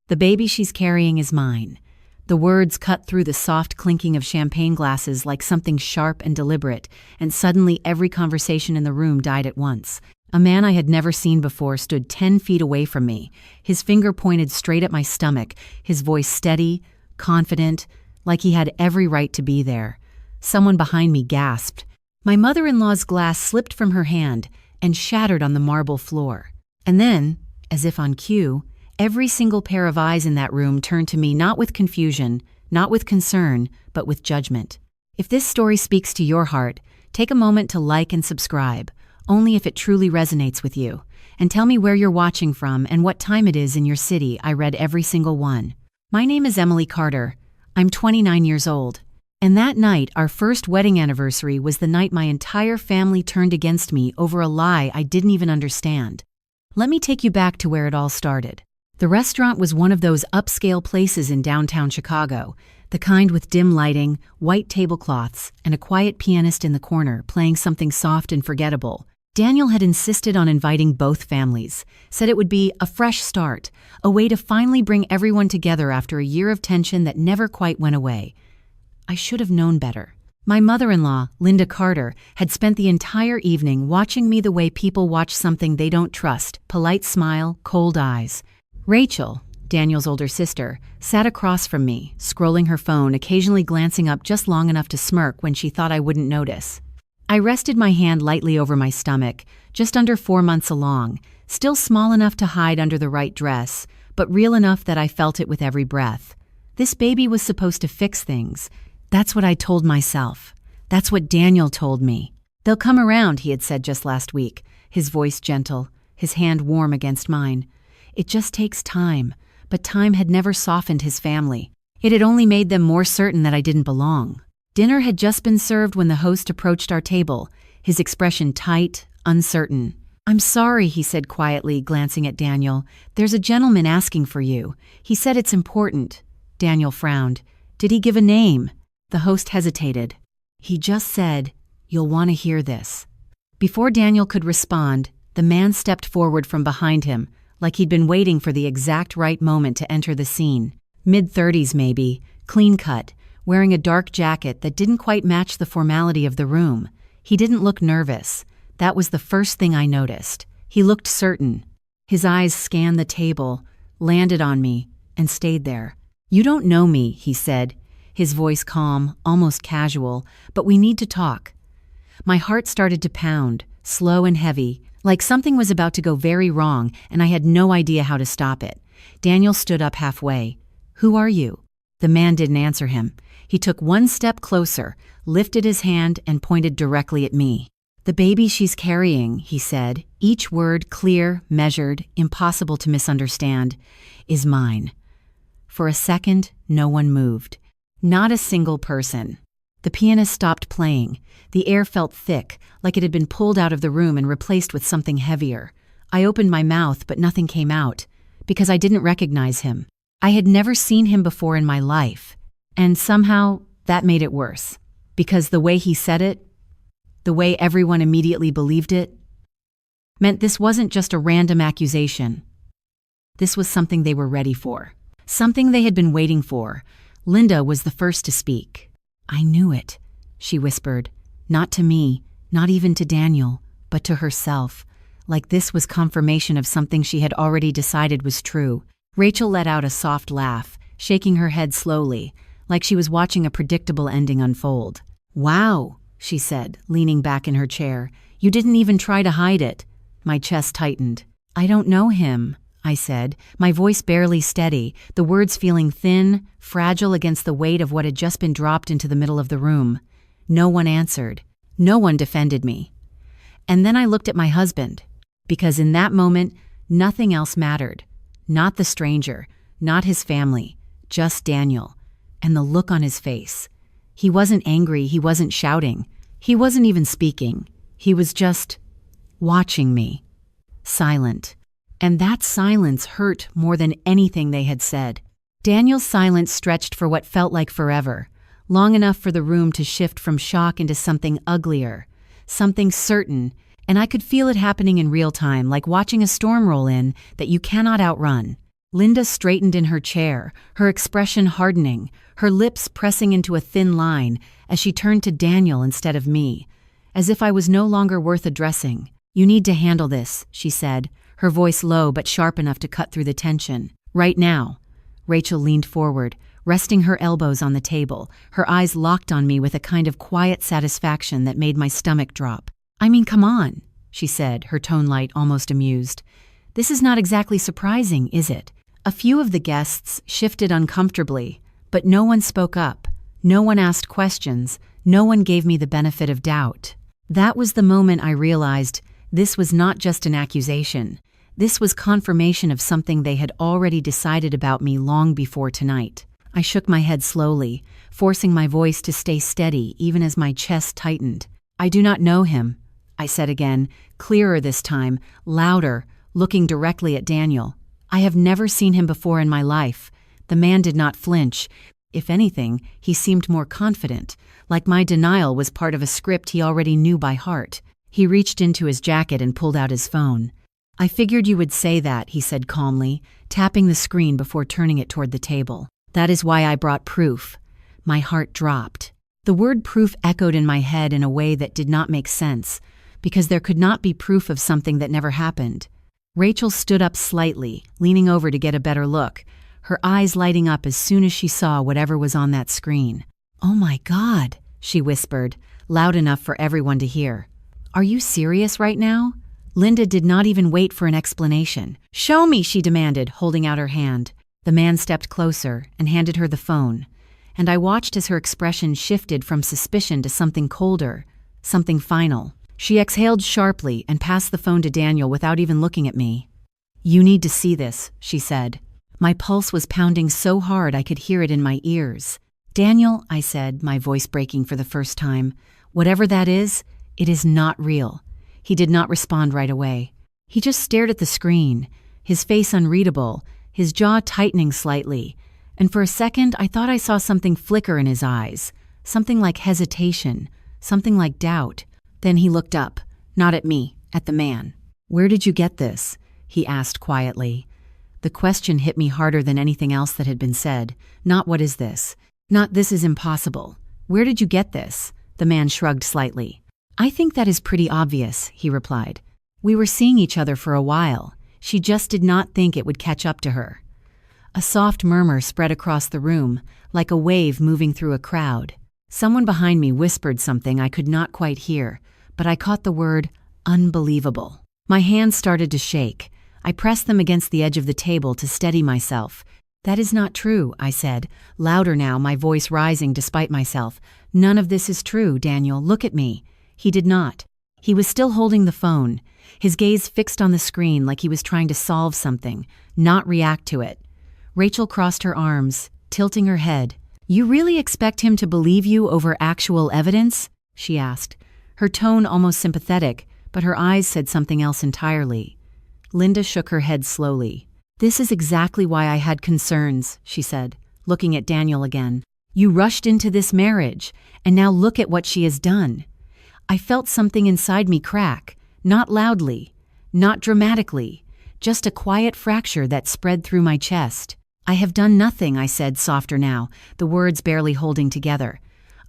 The baby she's carrying is mine. The words cut through the soft clinking of champagne glasses like something sharp and deliberate, and suddenly every conversation in the room died at once. A man I had never seen before stood 10 feet away from me, his finger pointed straight at my stomach, his voice steady, confident, like he had every right to be there. Someone behind me gasped. My mother-in-law's glass slipped from her hand and shattered on the marble floor. And then, as if on cue, every single pair of eyes in that room turned to me not with confusion, not with concern, but with judgment. If this story speaks to your heart, take a moment to like and subscribe, only if it truly resonates with you. And tell me where you're watching from and what time it is in your city. I read every single one. My name is Emily Carter. I'm 29 years old. And that night, our first wedding anniversary, was the night my entire family turned against me over a lie I didn't even understand. Let me take you back to where it all started. The restaurant was one of those upscale places in downtown Chicago, the kind with dim lighting, white tablecloths, and a quiet pianist in the corner playing something soft and forgettable. Daniel had insisted on inviting both families, said it would be a fresh start, a way to finally bring everyone together after a year of tension that never quite went away. I should have known better. My mother-in-law, Linda Carter, had spent the entire evening watching me the way people watch something they don't trust, polite smile, cold eyes. Rachel, Daniel's older sister, sat across from me, scrolling her phone, occasionally glancing up just long enough to smirk when she thought I wouldn't notice. I rested my hand lightly over my stomach, just under 4 months along, still small enough to hide under the right dress, but real enough that I felt it with every breath. This baby was supposed to fix things. That's what I told myself. That's what Daniel told me. They'll come around, he had said just last week, his voice gentle, his hand warm against mine. It just takes time, but time had never softened his family. It had only made them more certain that I didn't belong. Dinner had just been served when the host approached our table, his expression tight, uncertain. "I'm sorry," he said quietly, glancing at Daniel. "There's a gentleman asking for you. He said it's important." Daniel frowned. "Did he give a name?" The host hesitated. "He just said, 'You'll want to hear this.'" Before Daniel could respond, the man stepped forward from behind him, like he'd been waiting for the exact right moment to enter the scene. Mid-30s maybe, clean-cut, wearing a dark jacket that didn't quite match the formality of the room. He didn't look nervous. That was the first thing I noticed. He looked certain. His eyes scanned the table, landed on me, and stayed there. "You don't know me," he said, his voice calm, almost casual, "but we need to talk." My heart started to pound, slow and heavy, like something was about to go very wrong, and I had no idea how to stop it. Daniel stood up halfway. "Who are you?" The man didn't answer him. He took one step closer, lifted his hand, and pointed directly at me. "The baby she's carrying," he said, each word clear, measured, impossible to misunderstand, "is mine." For a second, no one moved. Not a single person. The pianist stopped playing. The air felt thick, like it had been pulled out of the room and replaced with something heavier. I opened my mouth, but nothing came out, because I didn't recognize him. I had never seen him before in my life. And somehow, that made it worse. Because the way he said it, the way everyone immediately believed it, meant this wasn't just a random accusation. This was something they were ready for. Something they had been waiting for. Linda was the first to speak. "I knew it," she whispered. Not to me, not even to Daniel, but to herself. Like this was confirmation of something she had already decided was true. Rachel let out a soft laugh, shaking her head slowly, like she was watching a predictable ending unfold. "Wow," she said, leaning back in her chair. "You didn't even try to hide it." My chest tightened. "I don't know him," I said, my voice barely steady, the words feeling thin, fragile against the weight of what had just been dropped into the middle of the room. No one answered. No one defended me. And then I looked at my husband, because in that moment, nothing else mattered. Not the stranger, not his family, just Daniel. And the look on his face. He wasn't angry, he wasn't shouting. He wasn't even speaking. He was just watching me. Silent. And that silence hurt more than anything they had said. Daniel's silence stretched for what felt like forever, long enough for the room to shift from shock into something uglier, something certain, and I could feel it happening in real time, like watching a storm roll in that you cannot outrun. Linda straightened in her chair, her expression hardening, her lips pressing into a thin line as she turned to Daniel instead of me, as if I was no longer worth addressing. "You need to handle this," she said, her voice low but sharp enough to cut through the tension. "Right now." Rachel leaned forward, resting her elbows on the table, her eyes locked on me with a kind of quiet satisfaction that made my stomach drop. "I mean, come on," she said, her tone light, almost amused. "This is not exactly surprising, is it?" A few of the guests shifted uncomfortably, but no one spoke up. No one asked questions. No one gave me the benefit of doubt. That was the moment I realized this was not just an accusation. This was confirmation of something they had already decided about me long before tonight. I shook my head slowly, forcing my voice to stay steady even as my chest tightened. "I do not know him," I said again, clearer this time, louder, looking directly at Daniel. "I have never seen him before in my life." The man did not flinch. If anything, he seemed more confident, like my denial was part of a script he already knew by heart. He reached into his jacket and pulled out his phone. "I figured you would say that," he said calmly, tapping the screen before turning it toward the table. "That is why I brought proof." My heart dropped. The word proof echoed in my head in a way that did not make sense, because there could not be proof of something that never happened. Rachel stood up slightly, leaning over to get a better look, her eyes lighting up as soon as she saw whatever was on that screen. "Oh my God," she whispered, loud enough for everyone to hear. "Are you serious right now?" Linda did not even wait for an explanation. "Show me," she demanded, holding out her hand. The man stepped closer and handed her the phone, and I watched as her expression shifted from suspicion to something colder, something final. She exhaled sharply and passed the phone to Daniel without even looking at me. "You need to see this," she said. My pulse was pounding so hard I could hear it in my ears. "Daniel," I said, my voice breaking for the first time, "whatever that is, it is not real." He did not respond right away. He just stared at the screen, his face unreadable, his jaw tightening slightly, and for a second I thought I saw something flicker in his eyes, something like hesitation, something like doubt. Then he looked up, not at me, at the man. "Where did you get this?" he asked quietly. The question hit me harder than anything else that had been said. Not "what is this?" Not "this is impossible." "Where did you get this?" The man shrugged slightly. "I think that is pretty obvious," he replied. "We were seeing each other for a while. She just did not think it would catch up to her." A soft murmur spread across the room, like a wave moving through a crowd. Someone behind me whispered something I could not quite hear, but I caught the word unbelievable. My hands started to shake. I pressed them against the edge of the table to steady myself. "That is not true," I said, louder now, my voice rising despite myself. "None of this is true, Daniel. Look at me." He did not. He was still holding the phone, his gaze fixed on the screen like he was trying to solve something, not react to it. Rachel crossed her arms, tilting her head. "You really expect him to believe you over actual evidence?" she asked. Her tone almost sympathetic, but her eyes said something else entirely. Linda shook her head slowly. "This is exactly why I had concerns," she said, looking at Daniel again. "You rushed into this marriage, and now look at what she has done." I felt something inside me crack, not loudly, not dramatically, just a quiet fracture that spread through my chest. "I have done nothing," I said, softer now, the words barely holding together.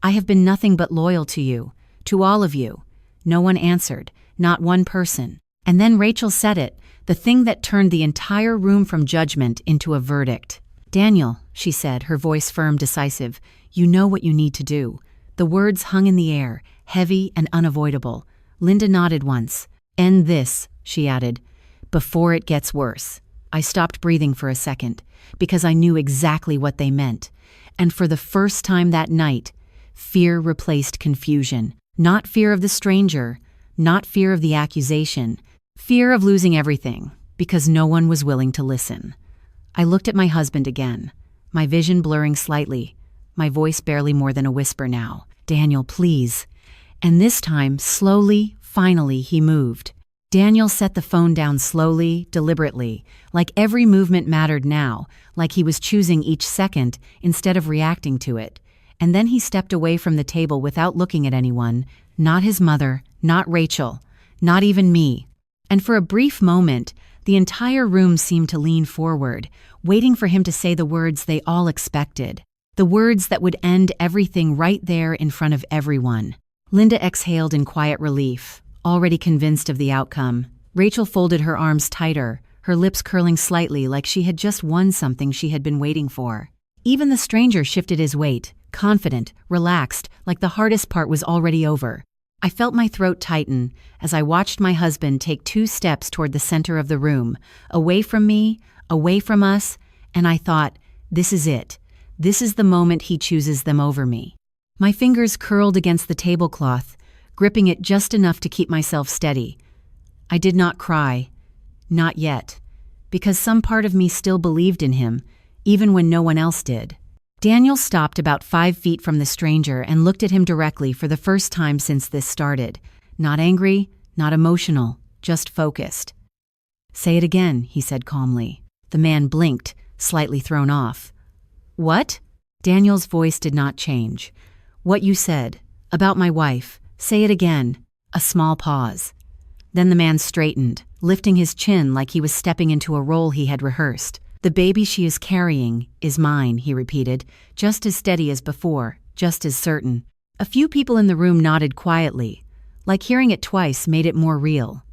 "I have been nothing but loyal to you, to all of you." No one answered, not one person. And then Rachel said it, the thing that turned the entire room from judgment into a verdict. "Daniel," she said, her voice firm, decisive, "you know what you need to do." The words hung in the air, heavy and unavoidable. Linda nodded once. "End this," she added, "before it gets worse." I stopped breathing for a second, because I knew exactly what they meant. And for the first time that night, fear replaced confusion. Not fear of the stranger, not fear of the accusation, fear of losing everything, because no one was willing to listen. I looked at my husband again, my vision blurring slightly, my voice barely more than a whisper now. "Daniel, please." And this time, slowly, finally, he moved. Daniel set the phone down slowly, deliberately, like every movement mattered now, like he was choosing each second instead of reacting to it. And then he stepped away from the table without looking at anyone, not his mother, not Rachel, not even me. And for a brief moment, The entire room seemed to lean forward, waiting for him to say the words they all expected. The words that would end everything right there in front of everyone. Linda exhaled in quiet relief, already convinced of the outcome. Rachel folded her arms tighter, her lips curling slightly like she had just won something she had been waiting for. Even the stranger shifted his weight, confident, relaxed, like the hardest part was already over. I felt my throat tighten as I watched my husband take 2 steps toward the center of the room, away from me, away from us, and I thought, this is it. This is the moment he chooses them over me. My fingers curled against the tablecloth, gripping it just enough to keep myself steady. I did not cry. Not yet. Because some part of me still believed in him, even when no one else did. Daniel stopped about 5 feet from the stranger and looked at him directly for the first time since this started. Not angry, not emotional, just focused. "Say it again," he said calmly. The man blinked, slightly thrown off. "What?" Daniel's voice did not change. "What you said. About my wife. Say it again." A small pause. Then the man straightened, lifting his chin like he was stepping into a role he had rehearsed. "The baby she is carrying is mine," he repeated, just as steady as before, just as certain. A few people in the room nodded quietly, like hearing it twice made it more real.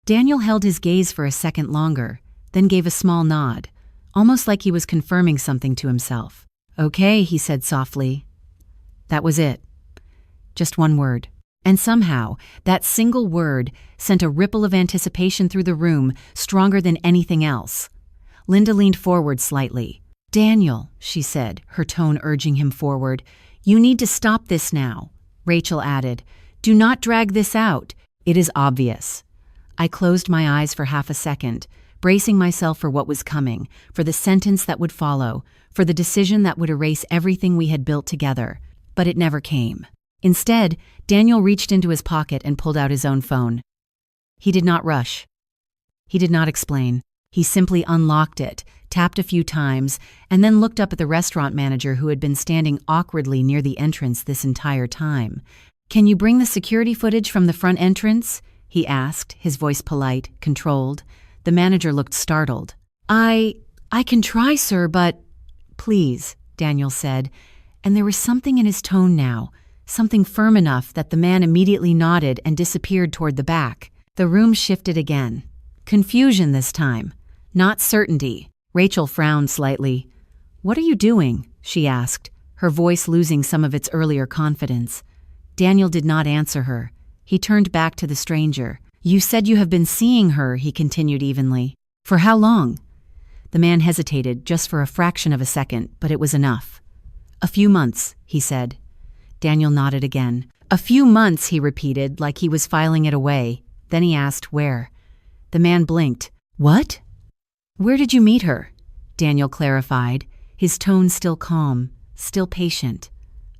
Daniel held his gaze for a second longer, then gave a small nod, almost like he was confirming something to himself. "Okay," he said softly. That was it. Just one word. And somehow, that single word sent a ripple of anticipation through the room, stronger than anything else. Linda leaned forward slightly. "Daniel," she said, her tone urging him forward, "you need to stop this now." Rachel added, "Do not drag this out. It is obvious." I closed my eyes for half a second, bracing myself for what was coming, for the sentence that would follow, for the decision that would erase everything we had built together. But it never came. Instead, Daniel reached into his pocket and pulled out his own phone. He did not rush. He did not explain. He simply unlocked it, tapped a few times, and then looked up at the restaurant manager who had been standing awkwardly near the entrance this entire time. "Can you bring the security footage from the front entrance?" he asked, his voice polite, controlled. The manager looked startled. I can try, sir, but—" "Please," Daniel said, and there was something in his tone now, something firm enough that the man immediately nodded and disappeared toward the back. The room shifted again. Confusion this time, not certainty. Rachel frowned slightly. "What are you doing?" she asked, her voice losing some of its earlier confidence. Daniel did not answer her. He turned back to the stranger. "You said you have been seeing her," he continued evenly. "For how long?" The man hesitated just for a fraction of a second, but it was enough. "A few months," he said. Daniel nodded again. "A few months," he repeated, like he was filing it away. Then he asked, "Where?" The man blinked. "What?" "Where did you meet her?" Daniel clarified, his tone still calm, still patient.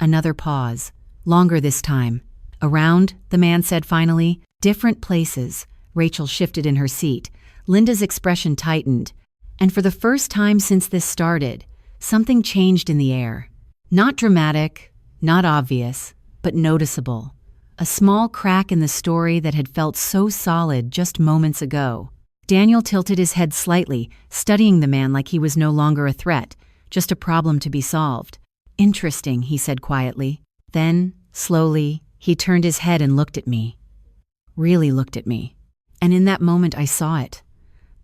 Another pause. Longer this time. "Around," the man said finally. "Different places." Rachel shifted in her seat. Linda's expression tightened. And for the first time since this started, something changed in the air. Not dramatic, not obvious, but noticeable. A small crack in the story that had felt so solid just moments ago. Daniel tilted his head slightly, studying the man like he was no longer a threat, just a problem to be solved. "Interesting," he said quietly. Then, slowly, he turned his head and looked at me. Really looked at me. And in that moment I saw it.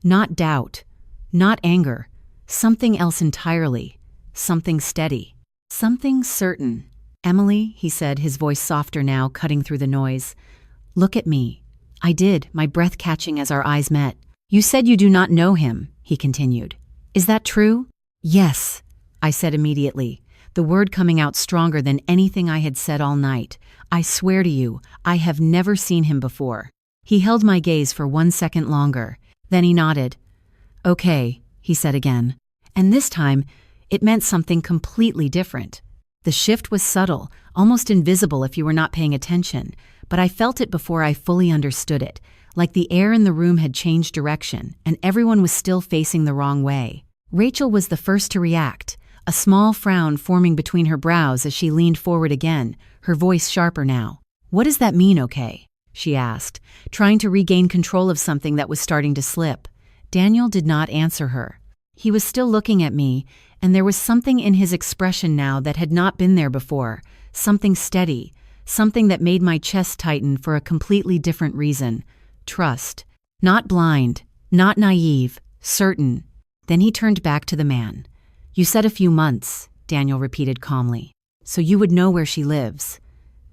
Not doubt, not anger, something else entirely, something steady, something certain. "Emily," he said, his voice softer now, cutting through the noise. "Look at me." I did, my breath catching as our eyes met. "You said you do not know him," he continued. "Is that true?" "Yes," I said immediately, the word coming out stronger than anything I had said all night. "I swear to you, I have never seen him before." He held my gaze for 1 second longer. Then he nodded. "Okay," he said again. And this time, it meant something completely different. The shift was subtle, almost invisible if you were not paying attention, but I felt it before I fully understood it, like the air in the room had changed direction, and everyone was still facing the wrong way. Rachel was the first to react, a small frown forming between her brows as she leaned forward again, her voice sharper now. "What does that mean, okay?" she asked, trying to regain control of something that was starting to slip. Daniel did not answer her. He was still looking at me, and there was something in his expression now that had not been there before, something steady, something that made my chest tighten for a completely different reason. Trust. Not blind, not naive, certain. Then he turned back to the man. "You said a few months," Daniel repeated calmly. "So you would know where she lives."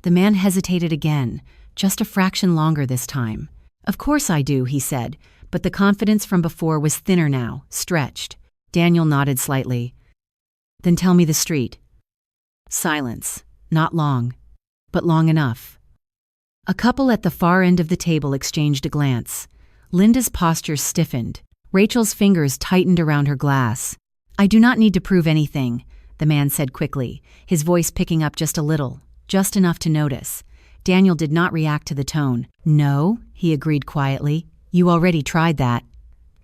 The man hesitated again, just a fraction longer this time. "Of course I do," he said, but the confidence from before was thinner now, stretched. Daniel nodded slightly. "Then tell me the street." Silence. Not long, but long enough. A couple at the far end of the table exchanged a glance. Linda's posture stiffened. Rachel's fingers tightened around her glass. "I do not need to prove anything," the man said quickly, his voice picking up just a little, just enough to notice. Daniel did not react to the tone. "No," he agreed quietly. "You already tried that."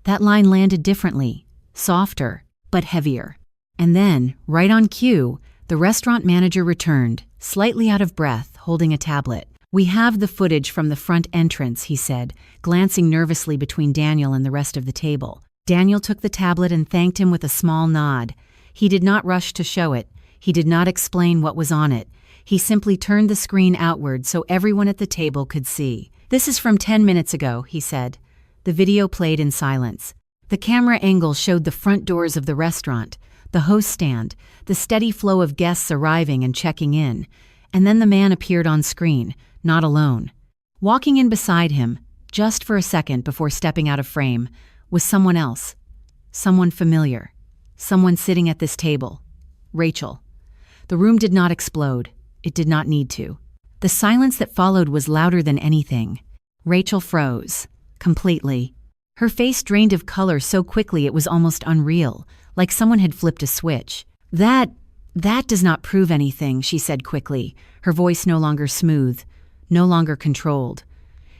That line landed differently, softer, but heavier. And then, right on cue, the restaurant manager returned, slightly out of breath, holding a tablet. "We have the footage from the front entrance," he said, glancing nervously between Daniel and the rest of the table. Daniel took the tablet and thanked him with a small nod. He did not rush to show it. He did not explain what was on it. He simply turned the screen outward so everyone at the table could see. "This is from 10 minutes ago," he said. The video played in silence. The camera angle showed the front doors of the restaurant, the host stand, the steady flow of guests arriving and checking in. And then the man appeared on screen, not alone. Walking in beside him, just for a second before stepping out of frame, was someone else. Someone familiar. Someone sitting at this table. Rachel. The room did not explode. It did not need to. The silence that followed was louder than anything. Rachel froze. Completely. Her face drained of color so quickly it was almost unreal, like someone had flipped a switch. That does not prove anything," she said quickly, her voice no longer smooth, no longer controlled.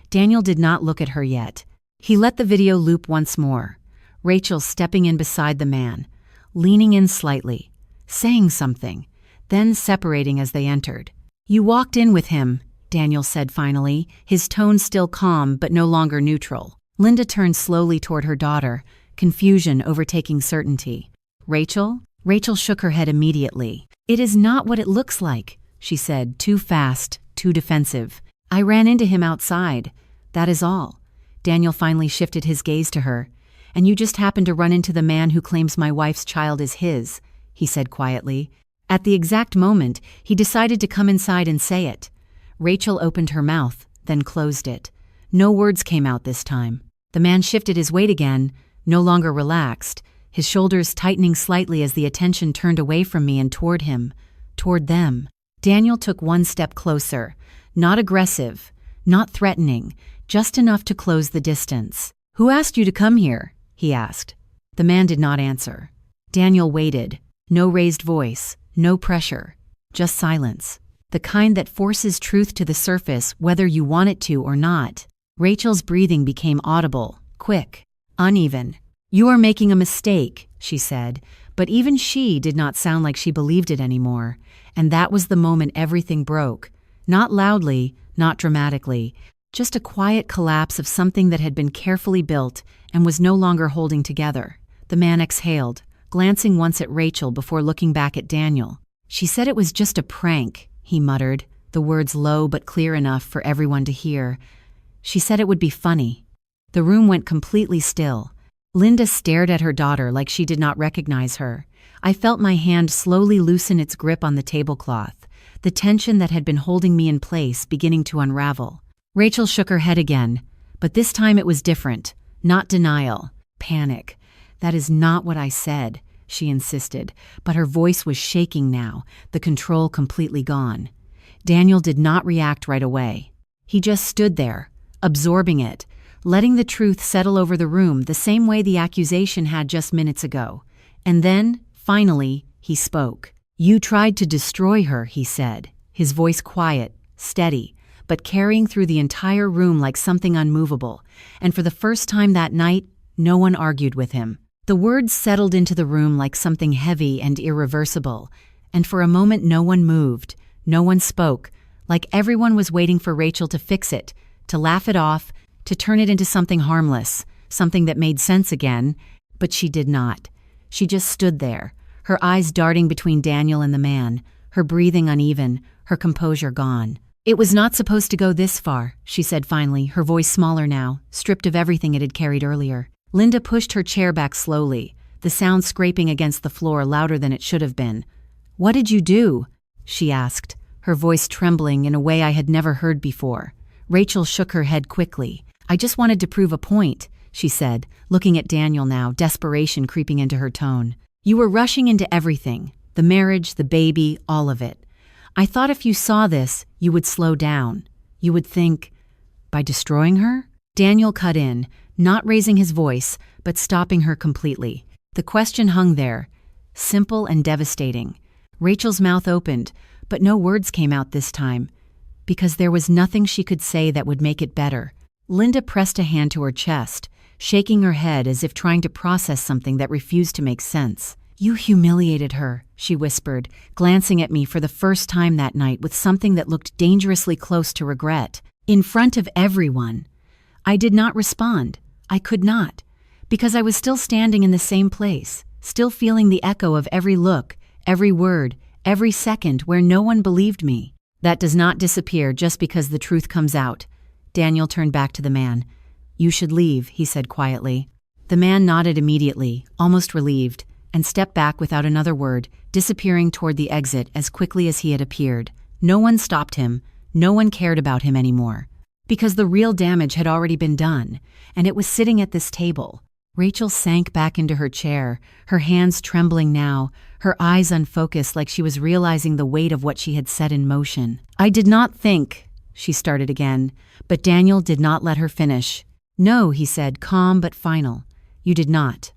Daniel did not look at her yet. He let the video loop once more. Rachel stepping in beside the man, leaning in slightly, saying something, then separating as they entered. "You walked in with him," Daniel said finally, his tone still calm but no longer neutral. Linda turned slowly toward her daughter, confusion overtaking certainty. "Rachel?" Rachel shook her head immediately. "It is not what it looks like," she said, too fast, too defensive. "I ran into him outside. That is all." Daniel finally shifted his gaze to her. "And you just happened to run into the man who claims my wife's child is his," he said quietly. At the exact moment, he decided to come inside and say it. Rachel opened her mouth, then closed it. No words came out this time. The man shifted his weight again, no longer relaxed, his shoulders tightening slightly as the attention turned away from me and toward him, toward them. Daniel took one step closer, not aggressive, not threatening, just enough to close the distance. "Who asked you to come here?" he asked. The man did not answer. Daniel waited. No raised voice, no pressure, just silence. The kind that forces truth to the surface whether you want it to or not. Rachel's breathing became audible, quick, uneven. "You are making a mistake," she said, but even she did not sound like she believed it anymore. And that was the moment everything broke. Not loudly, not dramatically, just a quiet collapse of something that had been carefully built and was no longer holding together. The man exhaled, glancing once at Rachel before looking back at Daniel. "She said it was just a prank," he muttered, the words low but clear enough for everyone to hear. "She said it would be funny." The room went completely still. Linda stared at her daughter like she did not recognize her. I felt my hand slowly loosen its grip on the tablecloth, the tension that had been holding me in place beginning to unravel. Rachel shook her head again, but this time it was different. Not denial, panic. "That is not what I said," she insisted, but her voice was shaking now, the control completely gone. Daniel did not react right away. He just stood there, absorbing it, letting the truth settle over the room the same way the accusation had just minutes ago. And then, finally, he spoke. "You tried to destroy her," he said, his voice quiet, steady, but carrying through the entire room like something unmovable. And for the first time that night, no one argued with him. The words settled into the room like something heavy and irreversible, and for a moment no one moved, no one spoke, like everyone was waiting for Rachel to fix it, to laugh it off, to turn it into something harmless, something that made sense again, but she did not. She just stood there, her eyes darting between Daniel and the man, her breathing uneven, her composure gone. "It was not supposed to go this far," she said finally, her voice smaller now, stripped of everything it had carried earlier. Linda pushed her chair back slowly, the sound scraping against the floor louder than it should have been. "What did you do?" she asked, her voice trembling in a way I had never heard before. Rachel shook her head quickly. "I just wanted to prove a point," she said, looking at Daniel now, desperation creeping into her tone. "You were rushing into everything, the marriage, the baby, all of it. I thought if you saw this, you would slow down. You would think, by destroying her?" Daniel cut in, not raising his voice, but stopping her completely. The question hung there, simple and devastating. Rachel's mouth opened, but no words came out this time, because there was nothing she could say that would make it better. Linda pressed a hand to her chest, shaking her head as if trying to process something that refused to make sense. "You humiliated her," she whispered, glancing at me for the first time that night with something that looked dangerously close to regret. "In front of everyone." I did not respond. I could not, because I was still standing in the same place, still feeling the echo of every look, every word, every second where no one believed me. "That does not disappear just because the truth comes out." Daniel turned back to the man. "You should leave," he said quietly. The man nodded immediately, almost relieved, and stepped back without another word, disappearing toward the exit as quickly as he had appeared. No one stopped him, no one cared about him anymore. Because the real damage had already been done, and it was sitting at this table. Rachel sank back into her chair, her hands trembling now, her eyes unfocused like she was realizing the weight of what she had set in motion. "I did not think," she started again, but Daniel did not let her finish. "No," he said, calm but final. "You did not."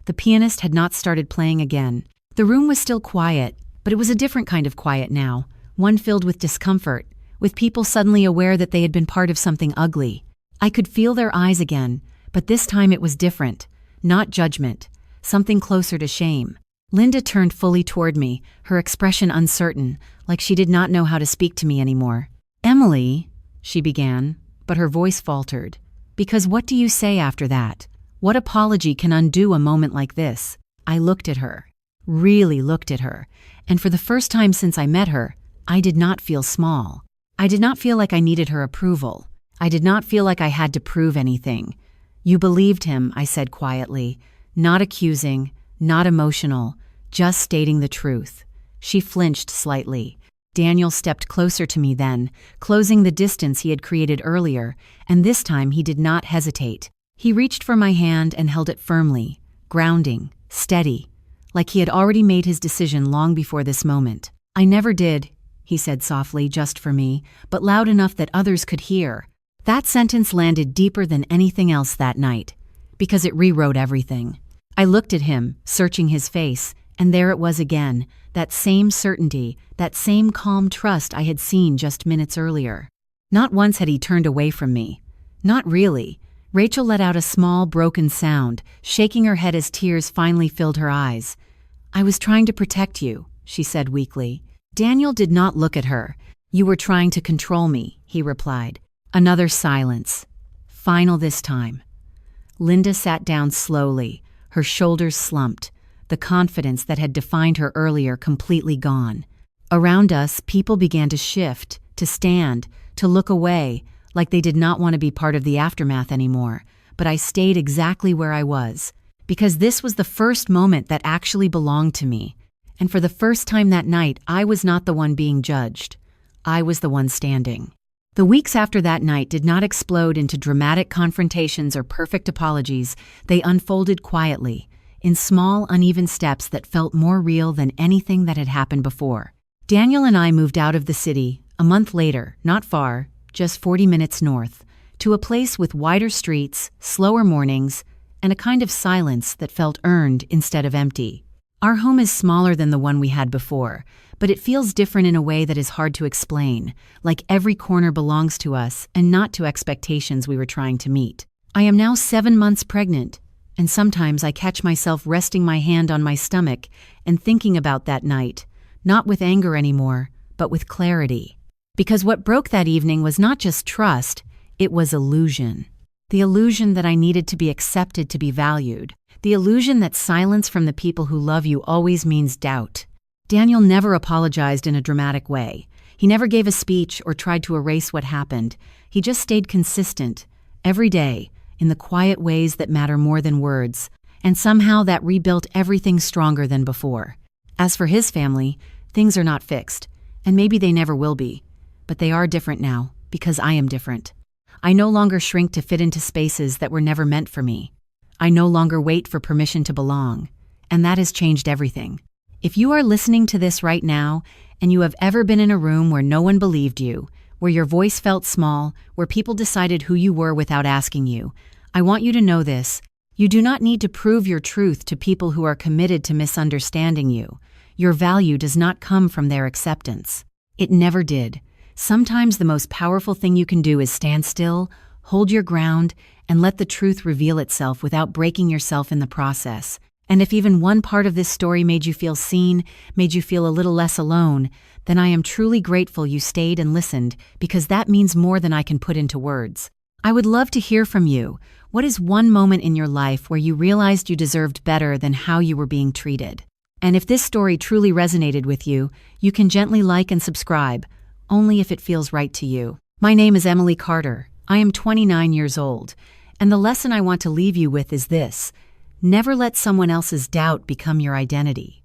The pianist had not started playing again. The room was still quiet, but it was a different kind of quiet now, one filled with discomfort, with people suddenly aware that they had been part of something ugly. I could feel their eyes again, but this time it was different, not judgment, something closer to shame. Linda turned fully toward me, her expression uncertain, like she did not know how to speak to me anymore. "Emily," she began, but her voice faltered. "Because what do you say after that? What apology can undo a moment like this?" I looked at her, really looked at her, and for the first time since I met her, I did not feel small. I did not feel like I needed her approval. I did not feel like I had to prove anything. "You believed him," I said quietly, not accusing, not emotional, just stating the truth. She flinched slightly. Daniel stepped closer to me then, closing the distance he had created earlier, and this time he did not hesitate. He reached for my hand and held it firmly, grounding, steady, like he had already made his decision long before this moment. "I never did," he said softly, just for me, but loud enough that others could hear. That sentence landed deeper than anything else that night, because it rewrote everything. I looked at him, searching his face, and there it was again, that same certainty, that same calm trust I had seen just minutes earlier. Not once had he turned away from me. Not really. Rachel let out a small, broken sound, shaking her head as tears finally filled her eyes. "I was trying to protect you," she said weakly. Daniel did not look at her. "You were trying to control me," he replied. Another silence. Final this time. Linda sat down slowly, her shoulders slumped, the confidence that had defined her earlier completely gone. Around us, people began to shift, to stand, to look away, like they did not want to be part of the aftermath anymore. But I stayed exactly where I was, because this was the first moment that actually belonged to me. And for the first time that night, I was not the one being judged. I was the one standing. The weeks after that night did not explode into dramatic confrontations or perfect apologies. They unfolded quietly, in small, uneven steps that felt more real than anything that had happened before. Daniel and I moved out of the city, a month later, not far, just 40 minutes north, to a place with wider streets, slower mornings, and a kind of silence that felt earned instead of empty. Our home is smaller than the one we had before, but it feels different in a way that is hard to explain, like every corner belongs to us and not to expectations we were trying to meet. I am now 7 months pregnant, and sometimes I catch myself resting my hand on my stomach and thinking about that night, not with anger anymore, but with clarity. Because what broke that evening was not just trust, it was illusion. The illusion that I needed to be accepted to be valued. The illusion that silence from the people who love you always means doubt. Daniel never apologized in a dramatic way. He never gave a speech or tried to erase what happened. He just stayed consistent, every day, in the quiet ways that matter more than words. And somehow that rebuilt everything stronger than before. As for his family, things are not fixed, and maybe they never will be. But they are different now, because I am different. I no longer shrink to fit into spaces that were never meant for me. I no longer wait for permission to belong, and that has changed everything. If you are listening to this right now, and you have ever been in a room where no one believed you, where your voice felt small, where people decided who you were without asking you, I want you to know this. You do not need to prove your truth to people who are committed to misunderstanding you. Your value does not come from their acceptance. It never did. Sometimes the most powerful thing you can do is stand still, hold your ground, and let the truth reveal itself without breaking yourself in the process. And if even one part of this story made you feel seen, made you feel a little less alone, then I am truly grateful you stayed and listened, because that means more than I can put into words. I would love to hear from you. What is one moment in your life where you realized you deserved better than how you were being treated? And if this story truly resonated with you, you can gently like and subscribe, only if it feels right to you. My name is Emily Carter. I am 29 years old, and the lesson I want to leave you with is this: never let someone else's doubt become your identity.